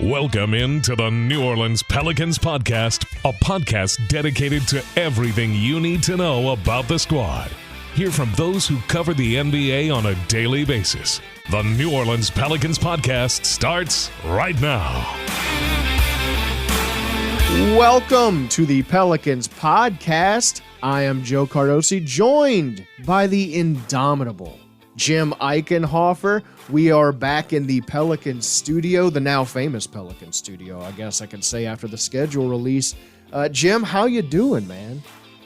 Welcome into the New Orleans Pelicans Podcast, a podcast dedicated to everything you need to know about the squad. Hear from those who cover the NBA on a daily basis. The New Orleans Pelicans Podcast starts right now. Welcome to the Pelicans Podcast. I am Joe Cardosi, joined by the indomitable Jim Eichenhofer. We are back in the Pelicans studio, the now famous Pelicans studio, I guess I can say, after the schedule release. Jim, how you doing, man?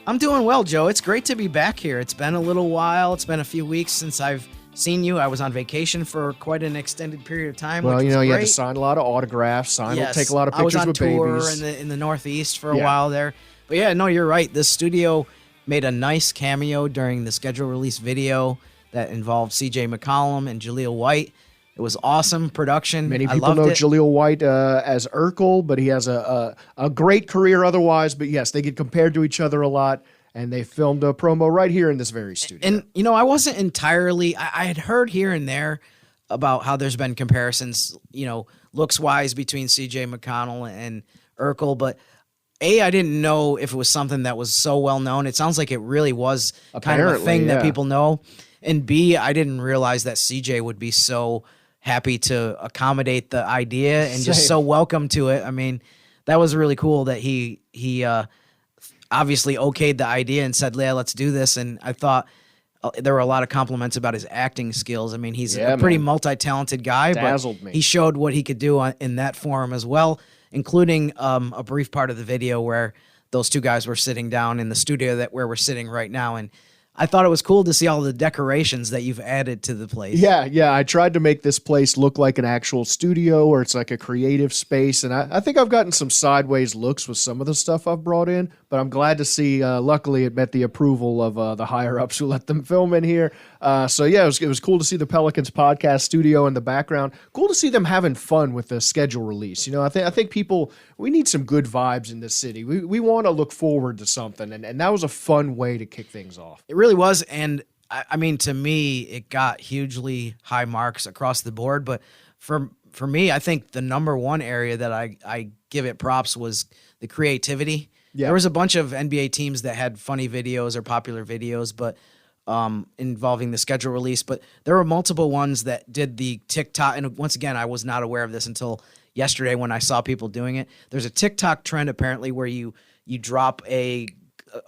I'm doing well, Joe. It's great to be back here. It's been a little while. It's been a few weeks since I've seen you. I was on vacation for quite an extended period of time. Well, which you know, was you great. had to sign a lot of autographs, take a lot of pictures with babies. I was on tour in the Northeast for a while there. But yeah, no, you're right. This studio made a nice cameo during the schedule release video that involved CJ McCollum and Jaleel White. It was awesome production. Many people know Jaleel White as Urkel, but he has a great career otherwise. But yes, they get compared to each other a lot, and they filmed a promo right here in this very studio. And, you know, I wasn't entirely – I had heard here and there about how there's been comparisons, you know, looks-wise between CJ McConnell and Urkel, but – I didn't know if it was something that was so well known. It sounds like it really was kind of a thing that people know. And B, I didn't realize that CJ would be so happy to accommodate the idea and just so welcome to it. I mean, that was really cool that he obviously okayed the idea and said, "Yeah, let's do this." And I thought there were a lot of compliments about his acting skills. I mean, he's a pretty multi-talented guy, Dazzled but me. He showed what he could do in that form as well, including a brief part of the video where those two guys were sitting down in the studio where we're sitting right now. And I thought it was cool to see all the decorations that you've added to the place. Yeah. I tried to make this place look like an actual studio, or it's like a creative space. And I think I've gotten some sideways looks with some of the stuff I've brought in, but I'm glad to see, luckily it met the approval of the higher ups who let them film in here. So yeah, it was cool to see the Pelicans Podcast studio in the background. Cool to see them having fun with the schedule release. You know, I think people, we need some good vibes in this city. We want to look forward to something, and that was a fun way to kick things off. It really was, and I mean, to me, it got hugely high marks across the board. But for me, I think the number one area that I give it props was the creativity. Yeah. There was a bunch of NBA teams that had funny videos or popular videos, but involving the schedule release. But there were multiple ones that did the TikTok. And once again, I was not aware of this until yesterday when I saw people doing it. There's a TikTok trend apparently where you drop a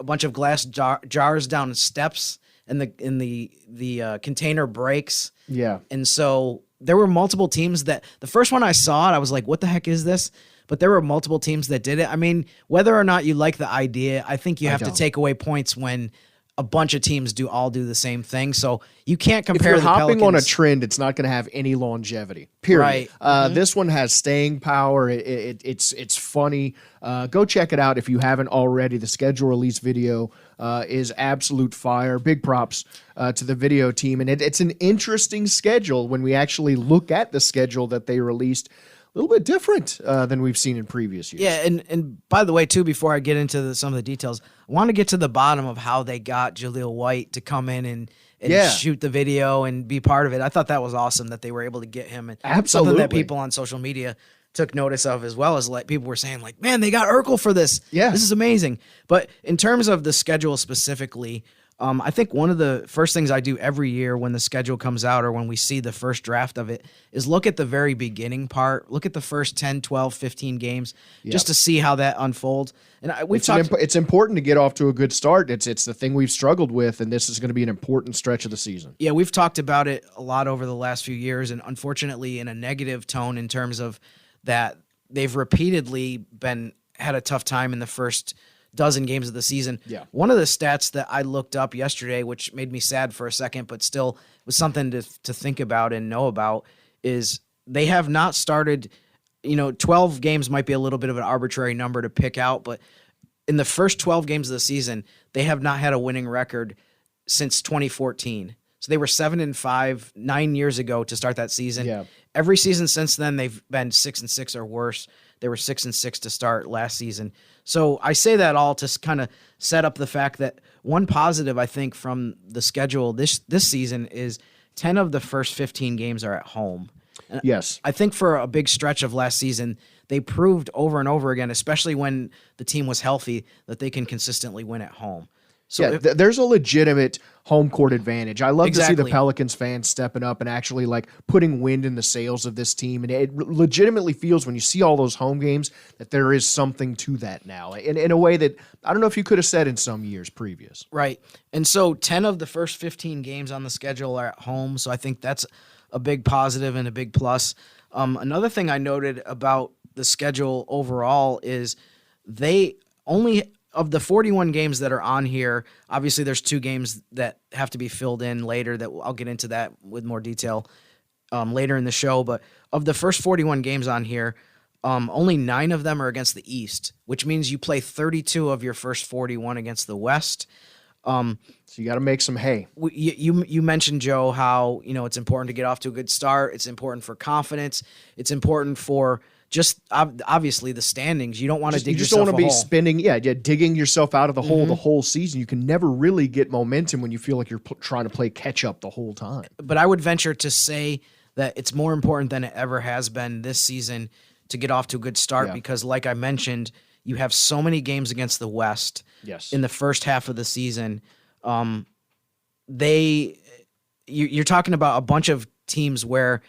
bunch of glass jars down steps, and the container breaks. Yeah. And so there were multiple teams that the first one I saw it, I was like, what the heck is this? But there were multiple teams that did it. I mean, whether or not you like the idea, I think you have to take away points when a bunch of teams do the same thing. So you can't compare if you're the hopping Pelicans. on a trend, it's not going to have any longevity, period. Right. This one has staying power. It's funny. Go check it out if you haven't already. The schedule release video is absolute fire. Big props to the video team. And it's an interesting schedule when we actually look at the schedule that they released. A little bit different than we've seen in previous years. Yeah, and by the way, too, before I get into some of the details, I want to get to the bottom of how they got Jaleel White to come in and shoot the video and be part of it. I thought that was awesome that they were able to get him. And absolutely. Something that people on social media took notice of, as well as like people were saying, like, man, they got Urkel for this. Yeah. This is amazing. But in terms of the schedule specifically, I think one of the first things I do every year when the schedule comes out or when we see the first draft of it is look at the very beginning part, look at the first 10, 12, 15 games just to see how that unfolds. And it's important to get off to a good start. It's the thing we've struggled with, and this is going to be an important stretch of the season. Yeah, we've talked about it a lot over the last few years, and unfortunately in a negative tone in terms of that they've repeatedly had a tough time in the first dozen games of the season. Yeah. One of the stats that I looked up yesterday, which made me sad for a second, but still was something to think about and know about, is they have not started, 12 games might be a little bit of an arbitrary number to pick out, but in the first 12 games of the season, they have not had a winning record since 2014. So they were 7-5 9 years ago to start that season. Yeah. Every season since then, they've been 6-6 or worse. They were 6-6 to start last season. So I say that all to kind of set up the fact that one positive, I think, from the schedule this season is 10 of the first 15 games are at home. Yes. I think for a big stretch of last season, they proved over and over again, especially when the team was healthy, that they can consistently win at home. So there's a legitimate home court advantage. I love to see the Exactly. Pelicans fans stepping up and actually like putting wind in the sails of this team. And it legitimately feels when you see all those home games that there is something to that now in a way that I don't know if you could have said in some years previous. Right. And so 10 of the first 15 games on the schedule are at home. So I think that's a big positive and a big plus. Another thing I noted about the schedule overall is they only, of the 41 games that are on here, obviously there's 2 games that have to be filled in later that I'll get into that with more detail later in the show. But of the first 41 games on here, only 9 of them are against the East, which means you play 32 of your first 41 against the West. So you got to make some hay. You mentioned, Joe, how it's important to get off to a good start. It's important for confidence. It's important for just obviously the standings. You don't want to dig yourself a hole. You just don't want to be spending, digging yourself out of the hole the whole season. You can never really get momentum when you feel like you're trying to play catch up the whole time. But I would venture to say that it's more important than it ever has been this season to get off to a good start because, like I mentioned, you have so many games against the West in the first half of the season. You're talking about a bunch of teams where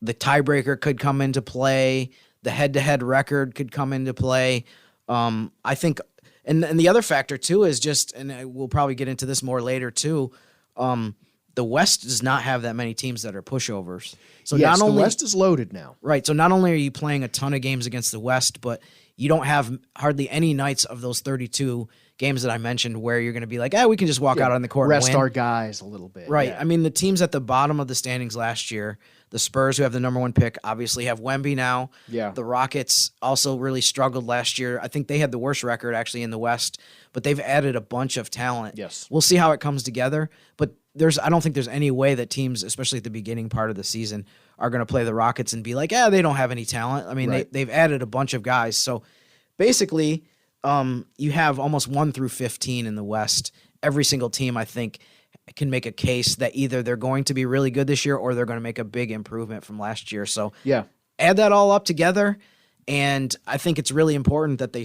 the tiebreaker could come into play, the head-to-head record could come into play. I think, and the other factor too is just, and we'll probably get into this more later too. The West does not have that many teams that are pushovers. So the West is loaded now. Right. So not only are you playing a ton of games against the West, but you don't have hardly any nights of those 32 games that I mentioned where you're going to be like, we can just walk out on the court rest and win. our guys a little bit. Right. Yeah. I mean, the teams at the bottom of the standings last year, the Spurs, who have the number 1 pick, obviously have Wemby now. Yeah. The Rockets also really struggled last year. I think they had the worst record actually in the West, but they've added a bunch of talent. Yes. We'll see how it comes together, but I don't think there's any way that teams, especially at the beginning part of the season, are going to play the Rockets and be like, they don't have any talent. I mean, they've added a bunch of guys. So basically, you have almost 1 through 15 in the West. Every single team, I think, can make a case that either they're going to be really good this year or they're going to make a big improvement from last year. So add that all up together, and I think it's really important that the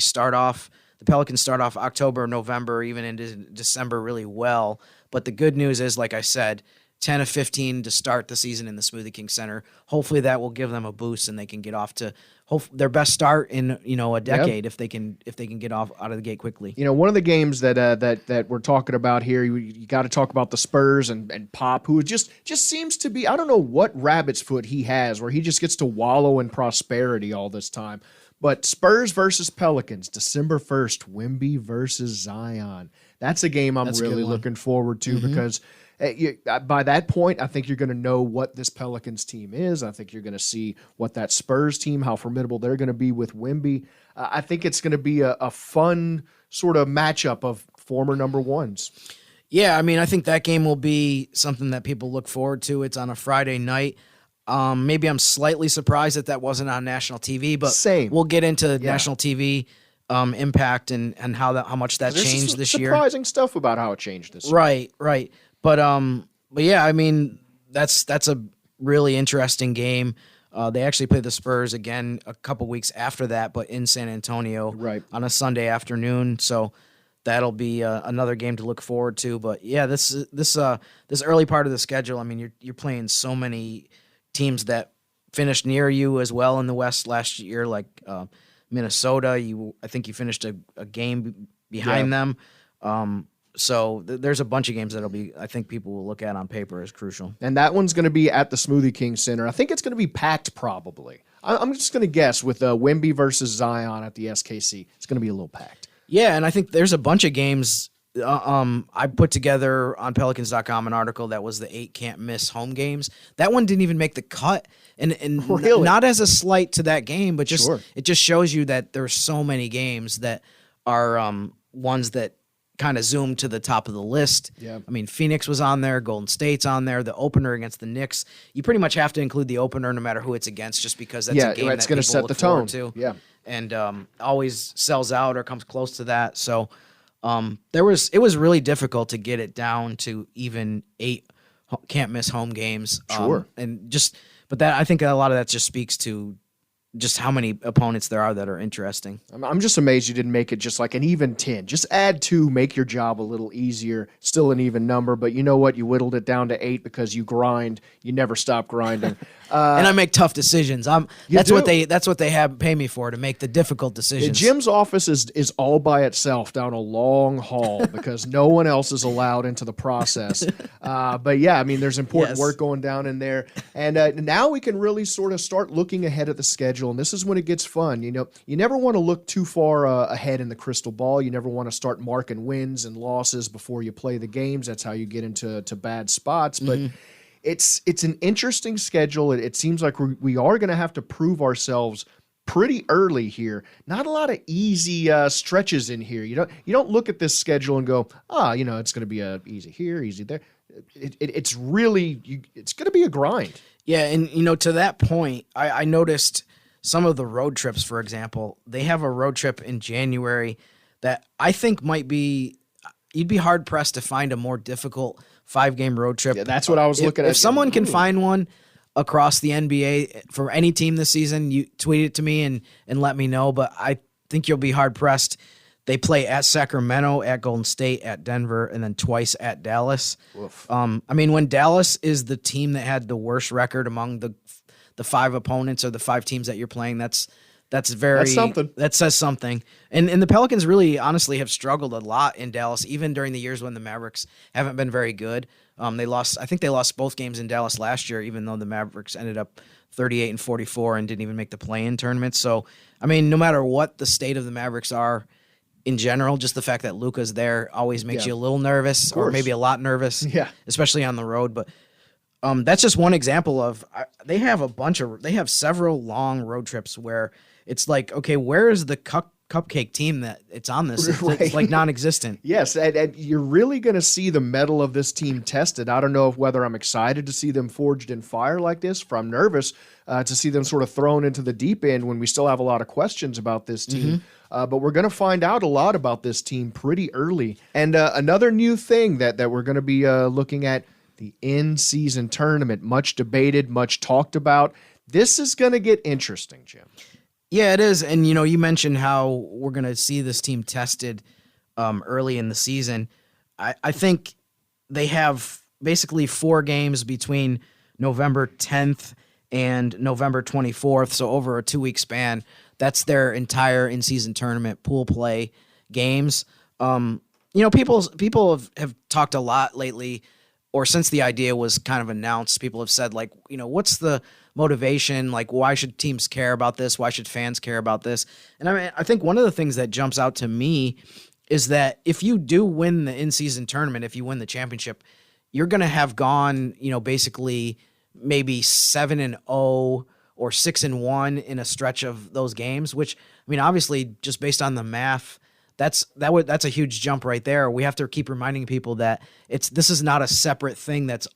Pelicans start off October, November, even into December really well. But the good news is, like I said, 10 of 15 to start the season in the Smoothie King Center. Hopefully that will give them a boost and they can get off to their best start in a decade if they can get off out of the gate quickly. One of the games that we're talking about here, you got to talk about the Spurs and Pop, who just seems to be, I don't know what rabbit's foot he has where he just gets to wallow in prosperity all this time. But Spurs versus Pelicans, December 1st, Wemby versus Zion. That's a game I'm really looking forward to because by that point, I think you're going to know what this Pelicans team is. I think you're going to see what that Spurs team, how formidable they're going to be with Wemby. I think it's going to be a fun sort of matchup of former number ones. Yeah, I mean, I think that game will be something that people look forward to. It's on a Friday night. Maybe I'm slightly surprised that wasn't on national TV, but we'll get into national TV impact and how much that changed this year. Surprising stuff about how it changed this year. Right. But yeah, I mean, that's a really interesting game. They actually play the Spurs again a couple weeks after that, but in San Antonio on a Sunday afternoon. So that'll be another game to look forward to. But yeah, this early part of the schedule, I mean, you're playing so many teams that finished near you as well in the West last year, like Minnesota. I think you finished a game behind them. So there's a bunch of games I think people will look at on paper as crucial. And that one's going to be at the Smoothie King Center. I think it's going to be packed probably. I'm just going to guess with Wemby versus Zion at the SKC. It's going to be a little packed. Yeah, and I think there's a bunch of games. I put together on Pelicans.com an article that was the 8 can't miss home games. That one didn't even make the cut, and really? Not as a slight to that game, but just it just shows you that there's so many games that are ones that kind of zoom to the top of the list. Yeah. I mean, Phoenix was on there, Golden State's on there, the opener against the Knicks. You pretty much have to include the opener no matter who it's against, just because that's a game that's going to set the tone to. Yeah. And always sells out or comes close to that. So it was really difficult to get it down to even 8 can't miss home games. Sure. But I think a lot of that just speaks to just how many opponents there are that are interesting. I'm just amazed you didn't make it just like an even 10. Just add 2, make your job a little easier. Still an even number, but you know what? You whittled it down to 8 because you grind. You never stop grinding. And I make tough decisions. That's what they have pay me for, to make the difficult decisions. Jim's office is all by itself down a long hall because no one else is allowed into the process. But yeah, I mean, there's important work going down in there, and now we can really sort of start looking ahead at the schedule. And this is when it gets fun. You know, you never want to look too far ahead in the crystal ball. You never want to start marking wins and losses before you play the games. That's how you get into bad spots. But it's an interesting schedule. It seems like we are going to have to prove ourselves pretty early here. Not a lot of easy stretches in here. You don't look at this schedule and go, it's going to be easy here, easy there. It's really it's going to be a grind. Yeah, and to that point, I noticed some of the road trips, for example. They have a road trip in January that I think might be, you'd be hard pressed to find a more difficult 5-game road trip. Yeah, that's what I was looking at. If someone can find one across the NBA for any team this season, you tweet it to me and let me know. But I think you'll be hard pressed. They play at Sacramento, at Golden State, at Denver, and then twice at Dallas. When Dallas is the team that had the worst record among the 5 opponents or the 5 teams that you're playing, that's something. That says something. And the Pelicans really honestly have struggled a lot in Dallas, even during the years when the Mavericks haven't been very good. I think they lost both games in Dallas last year, even though the Mavericks ended up 38-44 and didn't even make the play-in tournament. So, no matter what the state of the Mavericks are in general, just the fact that Luka's there always makes you a little nervous, or maybe a lot nervous, especially on the road. But that's just one example of they have several long road trips where it's like, okay, where is the cupcake team that it's on this? It's like non-existent. Yes, and you're really going to see the mettle of this team tested. I don't know whether I'm excited to see them forged in fire like this, or I'm nervous to see them sort of thrown into the deep end when we still have a lot of questions about this team. But we're going to find out a lot about this team pretty early. And another new thing that we're going to be looking at, the in-season tournament, much debated, much talked about. This is going to get interesting, Jim. Yeah, it is. And, you mentioned how we're going to see this team tested early in the season. I think they have basically 4 games between November 10th and November 24th, so over a 2-week span. That's their entire in-season tournament pool play games. People have talked a lot lately, or since the idea was kind of announced, people have said, like, what's the motivation? Like, why should teams care about this? Why should fans care about this? And I think one of the things that jumps out to me is that if you do win the in-season tournament, if you win the championship, you're going to have gone, basically maybe 7-0 or 6-1 in a stretch of those games, which, obviously just based on the math, that's a huge jump right there. We have to keep reminding people that this is not a separate thing that's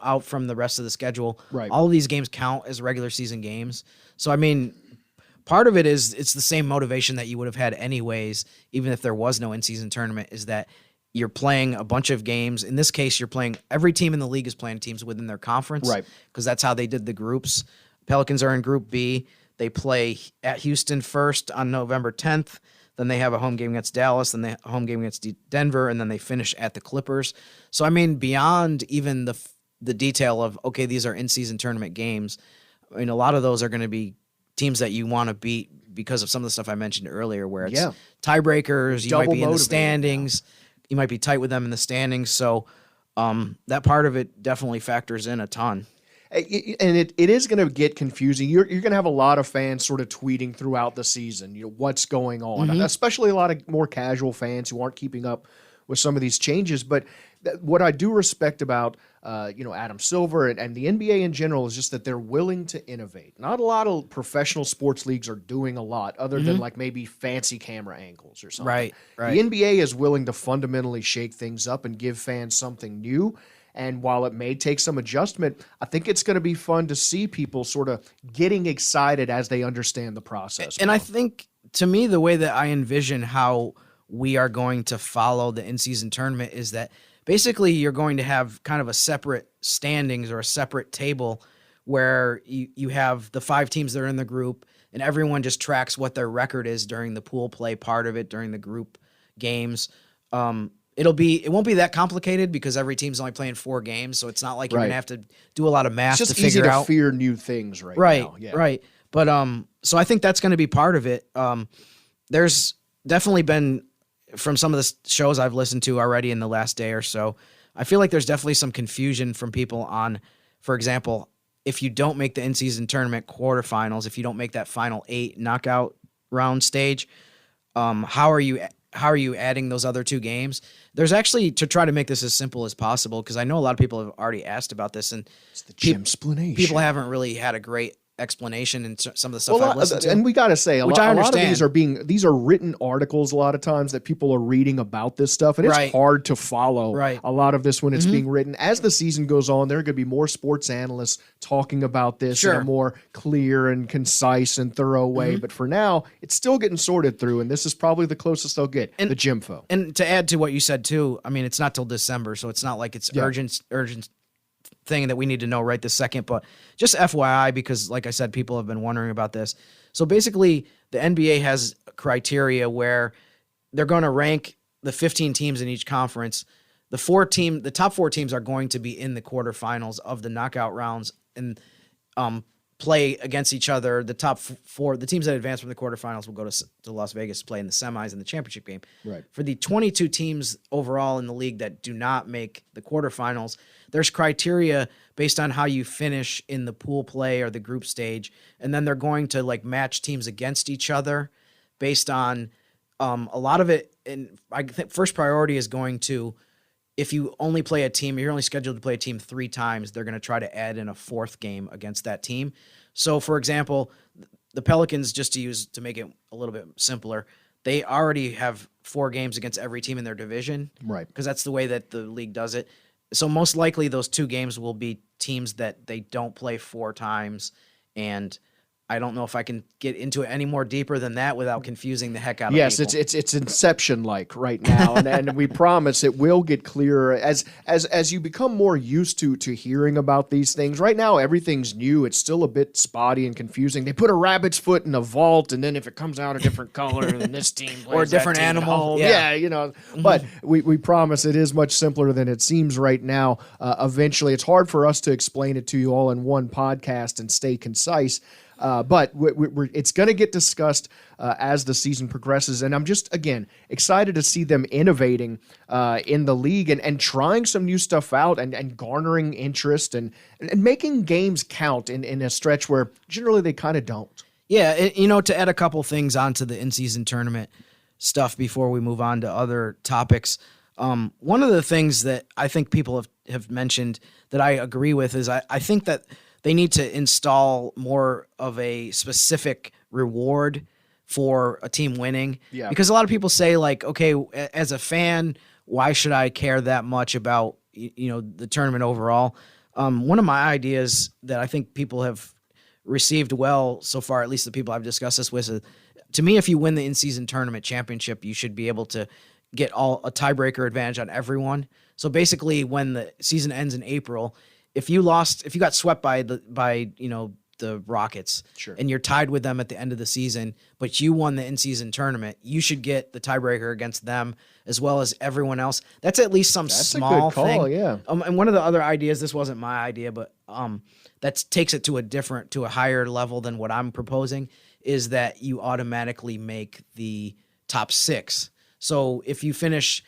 out from the rest of the schedule. Right. All of these games count as regular season games. So part of it is it's the same motivation that you would have had anyways, even if there was no in-season tournament, is that you're playing a bunch of games. In this case, every team in the league is playing teams within their conference, right? Because that's how they did the groups. Pelicans are in Group B. They play at Houston first on November 10th. Then they have a home game against Dallas, then they have a home game against Denver, and then they finish at the Clippers. So, beyond even the detail of, okay, these are in-season tournament games, a lot of those are going to be teams that you want to beat because of some of the stuff I mentioned earlier, where it's tiebreakers, you might be in the standings, you might be tight with them in the standings. So that part of it definitely factors in a ton. And it is going to get confusing. You're going to have a lot of fans sort of tweeting throughout the season, what's going on, especially a lot of more casual fans who aren't keeping up with some of these changes. But what I do respect about, Adam Silver and the NBA in general is just that they're willing to innovate. Not a lot of professional sports leagues are doing a lot other than like maybe fancy camera angles or something. Right. The NBA is willing to fundamentally shake things up and give fans something new. And while it may take some adjustment, I think it's going to be fun to see people sort of getting excited as they understand the process. And I think, to me, the way that I envision how we are going to follow the in-season tournament is that basically you're going to have kind of a separate standings or a separate table where you have the 5 teams that are in the group, and everyone just tracks what their record is during the pool play part of it, during the group games. It won't be that complicated because every team's only playing 4 games, so it's not like you're gonna have to do a lot of math it's just to figure easy out. to fear new things now. Right. But so I think that's going to be part of it. There's definitely been, from some of the shows I've listened to already in the last day or so, I feel like there's definitely some confusion from people on, for example, if you don't make the in-season tournament quarterfinals, if you don't make that final 8 knockout round stage, how are you adding those other 2 games? There's actually, to try to make this as simple as possible, because I know a lot of people have already asked about this, and it's the Jim-splanation. People haven't really had a great explanation in some of the stuff I've listened to. And we got to say, a lot of these are written articles a lot of times that people are reading about this stuff, and it's hard to follow a lot of this when it's being written. As the season goes on, there are going to be more sports analysts talking about this in a more clear and concise and thorough way. But for now, it's still getting sorted through, and this is probably the closest they'll get, the Jimfo. And to add to what you said too, I mean, it's not till December, so it's not like it's urgent thing that we need to know right this second, but just FYI, because like I said, people have been wondering about this. So basically the NBA has criteria where they're going to rank the 15 teams in each conference. The top 4 teams are going to be in the quarterfinals of the knockout rounds and play against each other. The top 4, the teams that advance from the quarterfinals will go to Las Vegas to play in the semis in the championship game. Right. For the 22 teams overall in the league that do not make the quarterfinals, there's criteria based on how you finish in the pool play or the group stage, and then they're going to like match teams against each other based on a lot of it. And I think first priority is going to, if you only play a team, you're only scheduled to play a team 3 times, they're going to try to add in a 4th game against that team. So, for example, the Pelicans, just to make it a little bit simpler, they already have 4 games against every team in their division. Right. Because that's the way that the league does it. So most likely those 2 games will be teams that they don't play 4 times, and I don't know if I can get into it any more deeper than that without confusing the heck out of people. Yes, it's Inception-like right now, and we promise it will get clearer as you become more used to hearing about these things. Right now, everything's new. It's still a bit spotty and confusing. They put a rabbit's foot in a vault, and then if it comes out a different color, then this team plays or a different animal. Yeah, But we promise it is much simpler than it seems right now. Eventually, it's hard for us to explain it to you all in one podcast and stay concise. But it's going to get discussed as the season progresses. And I'm just, again, excited to see them innovating in the league and trying some new stuff out and garnering interest and making games count in a stretch where generally they kind of don't. Yeah, to add a couple things onto the in-season tournament stuff before we move on to other topics. One of the things that I think people have mentioned that I agree with is I think that they need to install more of a specific reward for a team winning. Yeah. Because a lot of people say, like, okay, as a fan, why should I care that much about the tournament overall? One of my ideas that I think people have received well so far, at least the people I've discussed this with, is, to me, if you win the in-season tournament championship, you should be able to get a tiebreaker advantage on everyone. So basically, when the season ends in April, if you got swept by the Rockets, sure, and you're tied with them at the end of the season, but you won the in-season tournament, you should get the tiebreaker against them as well as everyone else. That's at least some small thing. Yeah. And one of the other ideas, this wasn't my idea, but that takes it to a higher level than what I'm proposing, is that you automatically make the top 6. So if you finish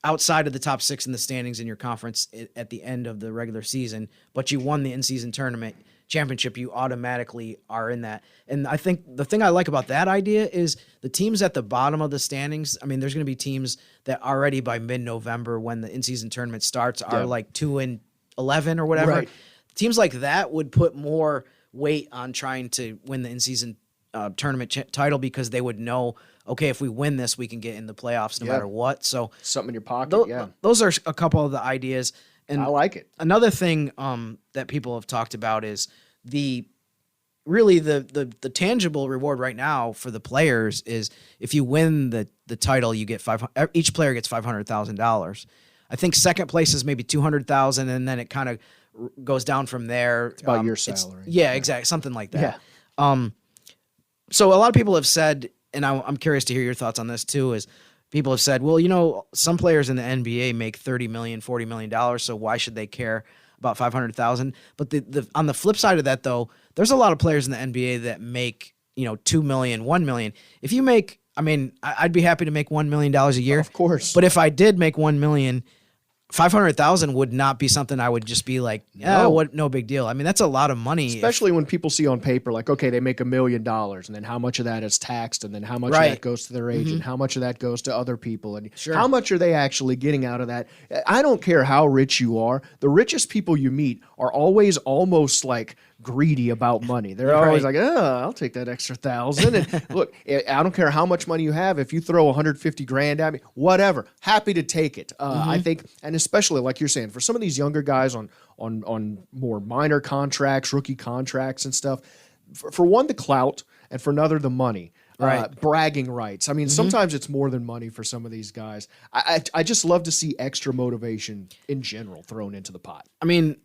outside of the top 6 in the standings in your conference at the end of the regular season, but you won the in-season tournament championship, you automatically are in that. And I think the thing I like about that idea is the teams at the bottom of the standings. I mean, there's going to be teams that already by mid-November, when the in-season tournament starts, are like 2-11 or whatever. Right. Teams like that would put more weight on trying to win the in-season tournament title, because they would know, okay, if we win this, we can get in the playoffs no matter what. So something in your pocket. Those are a couple of the ideas. And I like it. Another thing that people have talked about is the tangible reward right now for the players is if you win the title, you get each player gets $500,000. I think second place is maybe 200,000, and then it kind of goes down from there. It's about your salary. Yeah, exactly, something like that. Yeah. So a lot of people have said, and I'm curious to hear your thoughts on this too, is people have said, well, some players in the NBA make $30 million, $40 million, so why should they care about 500,000? But on the flip side of that, though, there's a lot of players in the NBA that make, $2 million, $1 million. If you make, I'd be happy to make $1 million a year. Of course. But if I did make $1 million, 500,000 would not be something I would just be like, no big deal. That's a lot of money. Especially when people see on paper, like, okay, they make $1 million, and then how much of that is taxed, and then how much of that goes to their agent, how much of that goes to other people, and how much are they actually getting out of that? I don't care how rich you are. The richest people you meet are always almost like greedy about money. They're always like, I'll take that extra 1,000. And look, I don't care how much money you have. If you throw 150 grand at me, whatever, happy to take it. I think, and especially like you're saying, for some of these younger guys on more minor contracts, rookie contracts and stuff, for one, the clout, and for another, the money. Bragging rights. Sometimes it's more than money for some of these guys. I just love to see extra motivation in general thrown into the pot.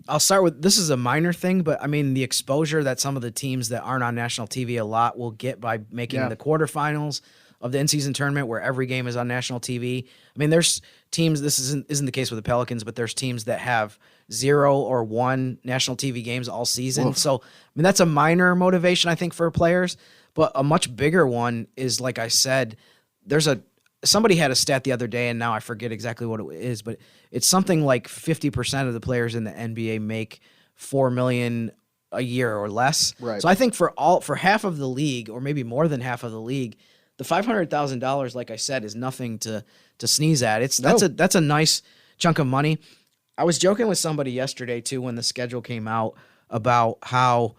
I'll start with, this is a minor thing, but the exposure that some of the teams that aren't on national TV a lot will get by making the quarterfinals of the in-season tournament, where every game is on national TV. There's teams, this isn't the case with the Pelicans, but there's teams that have 0 or 1 national TV games all season. Oof. So, that's a minor motivation, I think, for players. But a much bigger one is, like I said, somebody had a stat the other day, and now I forget exactly what it is, but it's something like 50% of the players in the NBA make $4 million a year or less. Right. So I think for half of the league, or maybe more than half of the league, the $500,000, like I said, is nothing to sneeze at. That's a nice chunk of money. I was joking with somebody yesterday too when the schedule came out about how,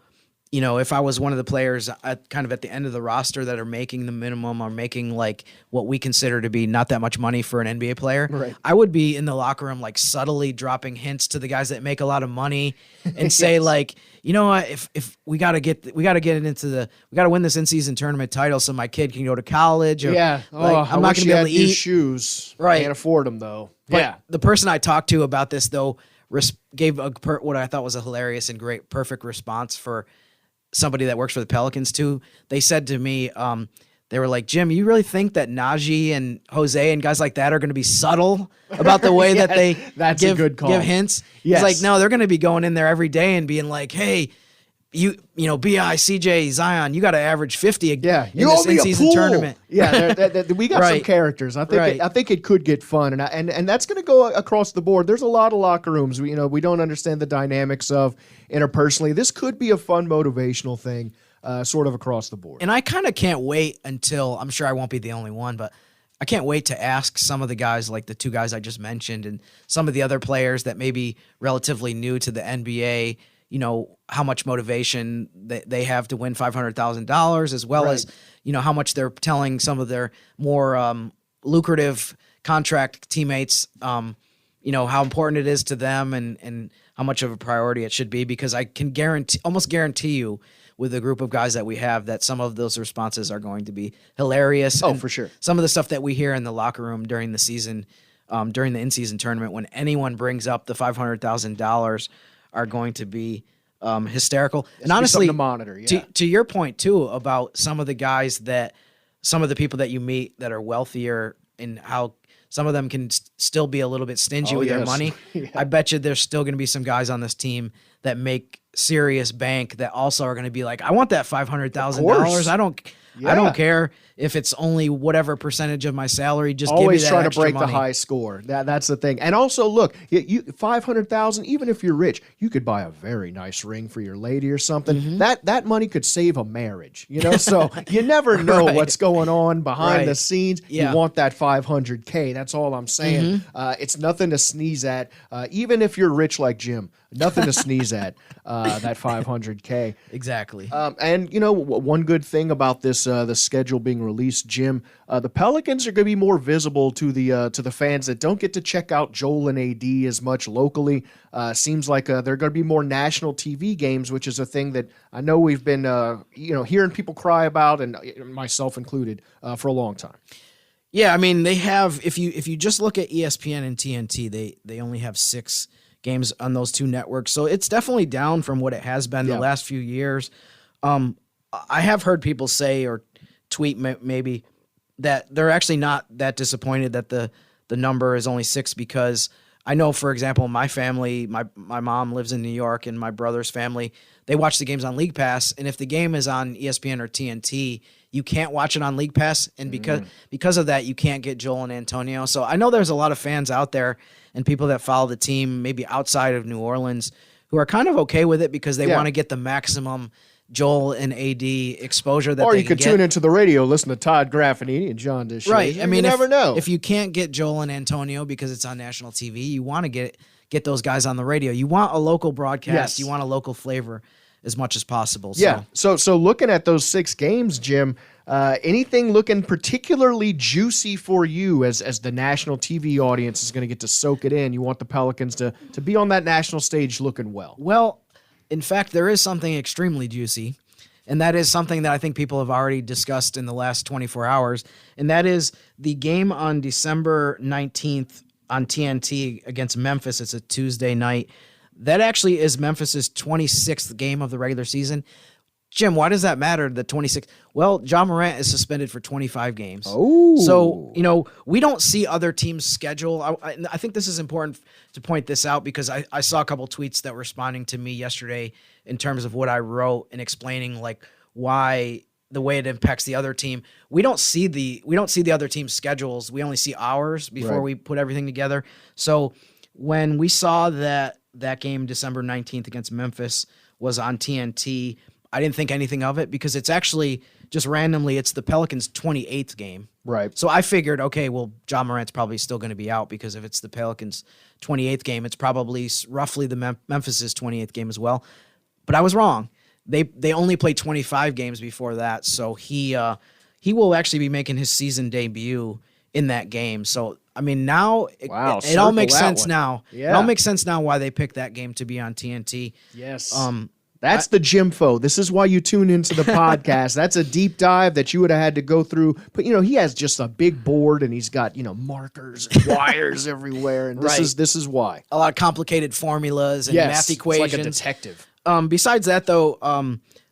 if I was one of the players kind of at the end of the roster that are making the minimum, or making like what we consider to be not that much money for an NBA player, I would be in the locker room like subtly dropping hints to the guys that make a lot of money and say like, if we got to win this in-season tournament title so my kid can go to college. Or, I'm not going to be able to eat shoes. Right. Can't afford them though. But the person I talked to about this though gave what I thought was a hilarious and great, perfect response for somebody that works for the Pelicans too. They said to me, they were like, Jim, you really think that Naji and Jose and guys like that are going to be subtle about the way that they give hints? Yes. It's like, no, they're going to be going in there every day and being like, hey, B.I., CJ, Zion, you got to average 50 in this in-season tournament. Yeah, we got some characters. I think it could get fun, and that's going to go across the board. There's a lot of locker rooms we don't understand the dynamics of interpersonally. This could be a fun motivational thing, sort of across the board. And I kind of can't wait until, I'm sure I won't be the only one, but I can't wait to ask some of the guys, like the two guys I just mentioned, and some of the other players that may be relatively new to the NBA, how much motivation they have to win $500,000, as well as, how much they're telling some of their more lucrative contract teammates, how important it is to them and how much of a priority it should be, because I can almost guarantee you with the group of guys that we have that some of those responses are going to be hilarious. Oh, for sure. Some of the stuff that we hear in the locker room during the season, during the in-season tournament, when anyone brings up the $500,000 are going to be hysterical. And honestly, to monitor, to your point too about some of the guys some of the people that you meet that are wealthier, and how some of them can still be a little bit stingy with their money. I bet you there's still going to be some guys on this team that make serious bank that also are going to be like, I want that $500,000. I don't care if it's only whatever percentage of my salary. Just always give me that trying to extra break money. The high score. That's the thing. And also, look, you $500,000. Even if you're rich, you could buy a very nice ring for your lady or something. Mm-hmm. That money could save a marriage. So you never know what's going on behind the scenes. Yeah. You want that $500K. That's all I'm saying. Mm-hmm. It's nothing to sneeze at. Even if you're rich like Jim, nothing to sneeze at. That $500K. Exactly. And one good thing about this, the schedule being released, Jim, the Pelicans are going to be more visible to the fans that don't get to check out Joel and AD as much locally. Seems like they're going to be more national TV games, which is a thing that I know we've been hearing people cry about, and myself included, for a long time. Yeah, I mean, they have, if you just look at ESPN and TNT, they only have 6 games on those 2 networks. So it's definitely down from what it has been the last few years. I have heard people say or tweet maybe that they're actually not that disappointed that the number is only 6, because I know, for example, my family, my mom lives in New York, and my brother's family, they watch the games on League Pass, and if the game is on ESPN or TNT, you can't watch it on League Pass, and because of that, you can't get Joel and Antonio. So I know there's a lot of fans out there and people that follow the team maybe outside of New Orleans who are kind of okay with it because they want to get the maximum Joel and AD exposure that or they you could tune into the radio, listen to Todd Graffinini and John Deshays. Right. I mean, you never know. If you can't get Joel and Antonio because it's on national TV, you want to get those guys on the radio. You want a local broadcast. Yes. You want a local flavor as much as possible. Yeah. So looking at those 6 games, Jim, anything looking particularly juicy for you as the national TV audience is going to get to soak it in? You want the Pelicans to be on that national stage looking well. Well, in fact, there is something extremely juicy, and that is something that I think people have already discussed in the last 24 hours, and that is the game on December 19th on TNT against Memphis. It's a Tuesday night. That actually is Memphis's 26th game of the regular season. Jim, why does that matter, the 26th? Well, Ja Morant is suspended for 25 games. Oh. So, we don't see other teams' schedule. I think this is important to point this out because I saw a couple tweets that were responding to me yesterday in terms of what I wrote and explaining like why the way it impacts the other team. We don't see the other team's schedules. We only see ours before we put everything together. So when we saw that game December 19th against Memphis was on TNT, I didn't think anything of it because it's actually just randomly, it's the Pelicans' 28th game. Right. So I figured, okay, well, Ja Morant's probably still going to be out because if it's the Pelicans' 28th game, it's probably roughly the Memphis's 28th game as well. But I was wrong. They only played 25 games before that, so he will actually be making his season debut in that game. So I mean, now it all makes sense now. Yeah. It all makes sense now why they picked that game to be on TNT. Yes. That's the Jimfo. This is why you tune into the podcast. That's a deep dive that you would have had to go through. But, he has just a big board, and he's got, markers and wires everywhere. And this is why. A lot of complicated formulas and math equations. It's like a detective. Besides that, though,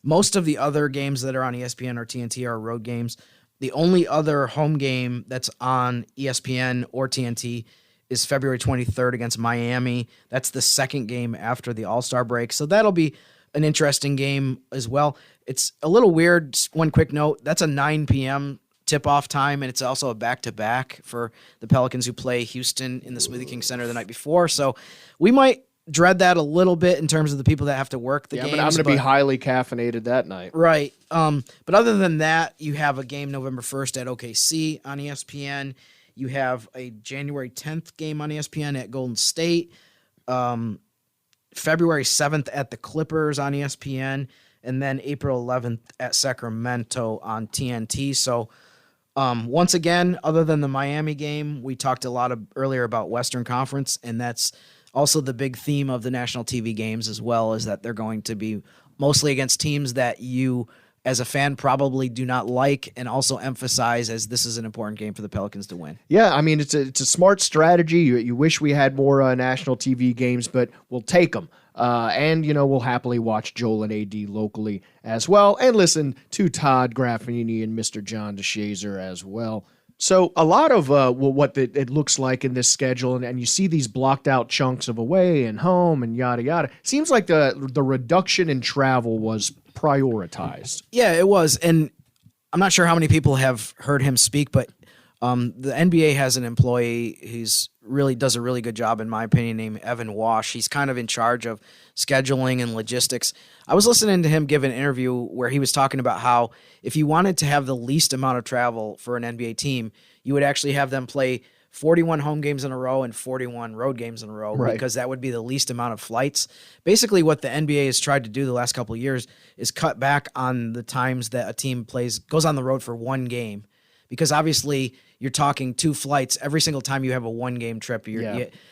most of the other games that are on ESPN or TNT are road games. The only other home game that's on ESPN or TNT is February 23rd against Miami. That's the second game after the All-Star break. So that'll be an interesting game as well. It's a little weird. One quick note, that's a 9 p.m. tip-off time, and it's also a back-to-back for the Pelicans who play Houston in the Smoothie King Center the night before. So we might dread that a little bit in terms of the people that have to work the games. But I'm going to be highly caffeinated that night. Right. But other than that, you have a game November 1st at OKC on ESPN. You have a January 10th game on ESPN at Golden State. February 7th at the Clippers on ESPN, and then April 11th at Sacramento on TNT. So once again, other than the Miami game, we talked a lot earlier about Western Conference, and that's also the big theme of the national TV games as well, is that they're going to be mostly against teams that you as a fan probably do not like, and also emphasize as this is an important game for the Pelicans to win. Yeah, I mean, it's a smart strategy. You wish we had more national TV games, but we'll take them. And, we'll happily watch Joel and AD locally as well, and listen to Todd Graffinini and Mr. John DeShazer as well. So a lot of what it looks like in this schedule, and you see these blocked out chunks of away and home and yada, yada. Seems like the reduction in travel was prioritized. Yeah, it was. And I'm not sure how many people have heard him speak, but the NBA has an employee who's does a really good job, in my opinion, named Evan Wash. He's kind of in charge of scheduling and logistics. I was listening to him give an interview where he was talking about how if you wanted to have the least amount of travel for an NBA team, you would actually have them play 41 home games in a row and 41 road games in a row, because that would be the least amount of flights. Basically, what the NBA has tried to do the last couple of years is cut back on the times that a team goes on the road for one game. Because obviously you're talking 2 flights every single time you have a 1-game trip.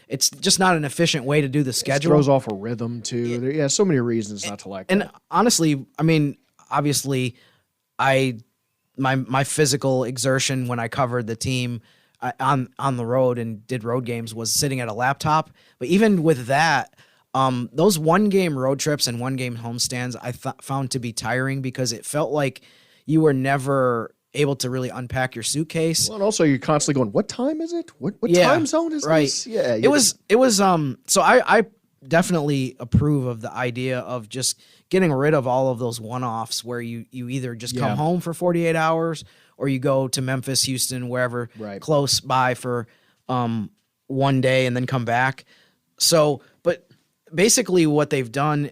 It's just not an efficient way to do the schedule. It throws off a rhythm too. So many reasons not to like that. And honestly, I mean, obviously, I my physical exertion when I covered the team on the road and did road games was sitting at a laptop. But even with that, those 1-game road trips and 1-game homestands I found to be tiring because it felt like you were never able to really unpack your suitcase. Well, and also you're constantly going, what time is it? What time zone is this? Yeah. It was so I definitely approve of the idea of just getting rid of all of those one-offs where you either just come home for 48 hours or you go to Memphis, Houston, wherever close by for 1 day and then come back. So, but basically what they've done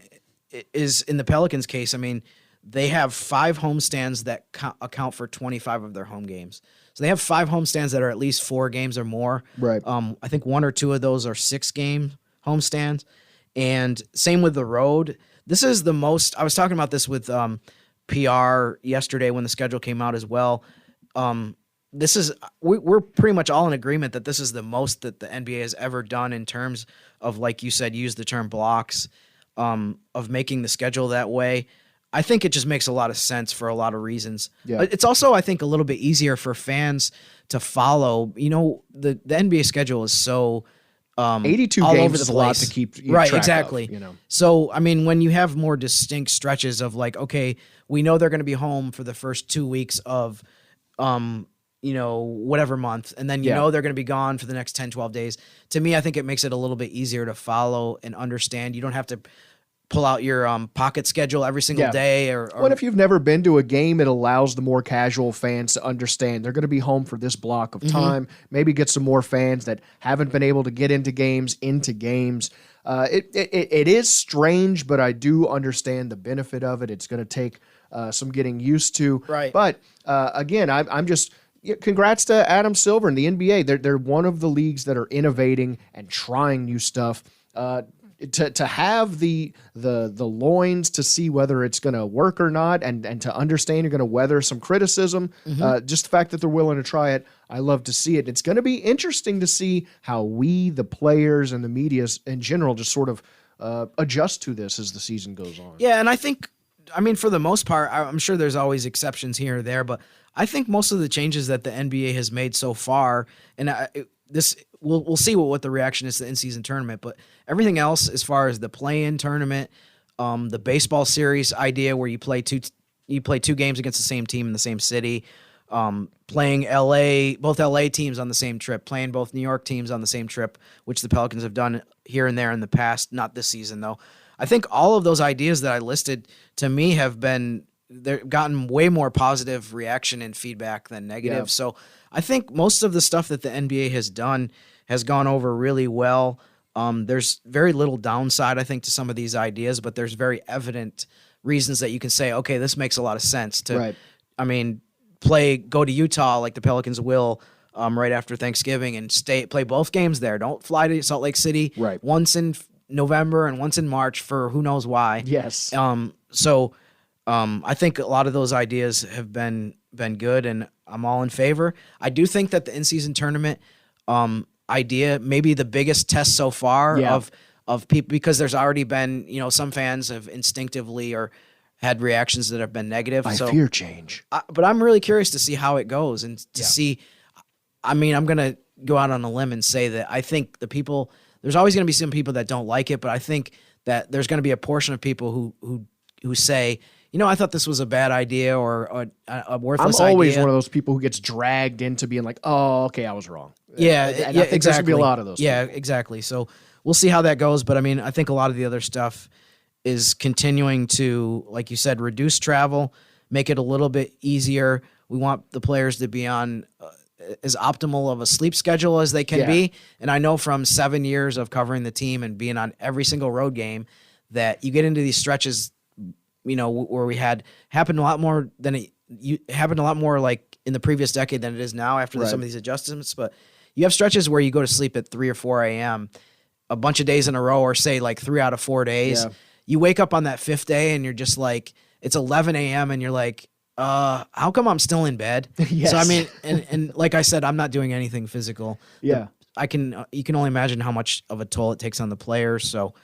is in the Pelicans case, I mean, they have 5 homestands that account for 25 of their home games. So they have 5 homestands that are at least 4 games or more. Right. I think 1 or 2 of those are 6-game homestands. And same with the road. This is the most, I was talking about this with PR yesterday when the schedule came out as well. This is, we're pretty much all in agreement that this is the most that the NBA has ever done in terms of, like you said, use the term blocks, of making the schedule that way. I think it just makes a lot of sense for a lot of reasons. Yeah. It's also, I think, a little bit easier for fans to follow. You know, the NBA schedule is so 82 all games over the is place. A lot to keep right, track exactly. Of, you know. So, I mean, when you have more distinct stretches of like, okay, we know they're going to be home for the first 2 weeks of, you know, whatever month, and then you know they're going to be gone for the next 10, 12 days. To me, I think it makes it a little bit easier to follow and understand. You don't have to pull out your pocket schedule every single day. Or well, if you've never been to a game, it allows the more casual fans to understand they're going to be home for this block of time. Maybe get some more fans that haven't been able to get into games. It is strange, but I do understand the benefit of it. It's going to take some getting used to. Right. But again, I'm just. Congrats to Adam Silver and the NBA. They're one of the leagues that are innovating and trying new stuff. To have the loins to see whether it's going to work or not, and to understand you're going to weather some criticism. Just the fact that they're willing to try it, I love to see it. It's going to be interesting to see how we, the players and the media in general, just sort of adjust to this as the season goes on. Yeah, and I think, I mean, for the most part, I'm sure there's always exceptions here or there, but I think most of the changes that the NBA has made so far, and we'll see what the reaction is to the in-season tournament, but everything else as far as the play-in tournament, the baseball series idea where you play two games against the same team in the same city, playing both LA teams on the same trip, playing both New York teams on the same trip, which the Pelicans have done here and there in the past, not this season though. I think all of those ideas that I listed to me they've gotten way more positive reaction and feedback than negative. Yeah. So I think most of the stuff that the NBA has done has gone over really well. There's very little downside, I think, to some of these ideas, but there's very evident reasons that you can say, okay, this makes a lot of sense to, right. I mean, go to Utah like the Pelicans will right after Thanksgiving and play both games there. Don't fly to Salt Lake City once in November and once in March for who knows why. Yes. I think a lot of those ideas have been good, and I'm all in favor. I do think that the in-season tournament idea may be the biggest test so far of people, because there's already been, you know, some fans have instinctively or had reactions that have been negative. I fear change. But I'm really curious to see how it goes and to see. I mean, I'm going to go out on a limb and say that I think there's always going to be some people that don't like it, but I think that there's going to be a portion of people who say, you know, I thought this was a bad idea or a worthless idea. I'm always one of those people who gets dragged into being like, oh, okay, I was wrong. Yeah, I think exactly. There's going to be a lot of those. Yeah, people. Exactly. So we'll see how that goes. But I mean, I think a lot of the other stuff is continuing to, like you said, reduce travel, make it a little bit easier. We want the players to be on as optimal of a sleep schedule as they can be. And I know from 7 years of covering the team and being on every single road game that you get into these stretches, you know, where we happened a lot more like in the previous decade than it is now after some of these adjustments. But you have stretches where you go to sleep at 3 or 4 a.m. a bunch of days in a row, or say like 3 out of 4 days. Yeah. You wake up on that 5th day and you're just like, it's 11 a.m. and you're like, how come I'm still in bed? Yes. So I mean, and like I said, I'm not doing anything physical. Yeah. You can only imagine how much of a toll it takes on the players. So,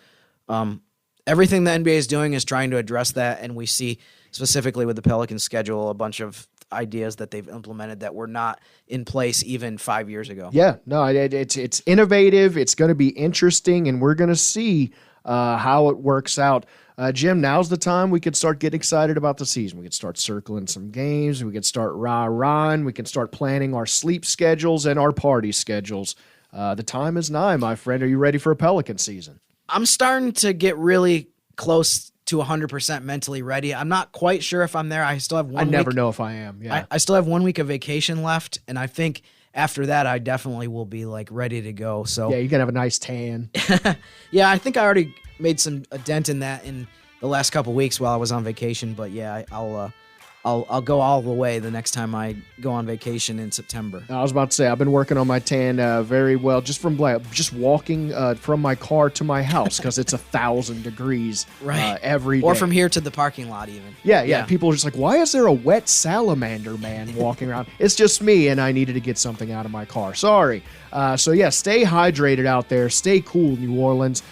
everything the NBA is doing is trying to address that, and we see specifically with the Pelicans schedule a bunch of ideas that they've implemented that were not in place even 5 years ago. Yeah, no, it's innovative. It's going to be interesting, and we're going to see how it works out. Jim, now's the time we could start getting excited about the season. We could start circling some games. We could start rah-rahing. We can start planning our sleep schedules and our party schedules. The time is nigh, my friend. Are you ready for a Pelican season? I'm starting to get really close to 100% mentally ready. I'm not quite sure if I'm there. I still have 1 week. I never know if I am. Yeah, I still have 1 week of vacation left, and I think after that, I definitely will be like ready to go. So yeah, you can have a nice tan. Yeah, I think I already made a dent in that in the last couple weeks while I was on vacation. But yeah, I'll go all the way the next time I go on vacation in September. I was about to say I've been working on my tan very well just walking from my car to my house because it's 1,000 degrees every day. Or from here to the parking lot even. Yeah. People are just like, why is there a wet salamander man walking around? It's just me, and I needed to get something out of my car. Sorry. So yeah, stay hydrated out there. Stay cool, New Orleans.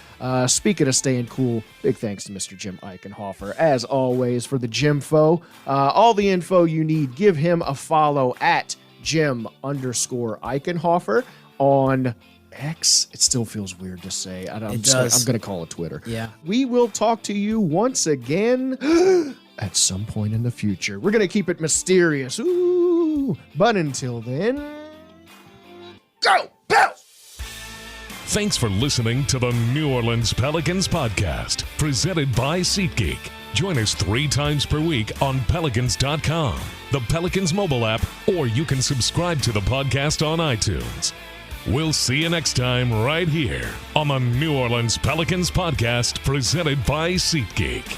Speaking of staying cool, big thanks to Mr. Jim Eichenhofer, as always, for the Jimfo. All the info you need, give him a follow at Jim_Eichenhofer on X. It still feels weird to say. I'm going to call it Twitter. Yeah. We will talk to you once again at some point in the future. We're going to keep it mysterious. Ooh. But until then, go, Pels! Thanks for listening to the New Orleans Pelicans Podcast, presented by SeatGeek. Join us 3 times per week on Pelicans.com, the Pelicans mobile app, or you can subscribe to the podcast on iTunes. We'll see you next time right here on the New Orleans Pelicans Podcast, presented by SeatGeek.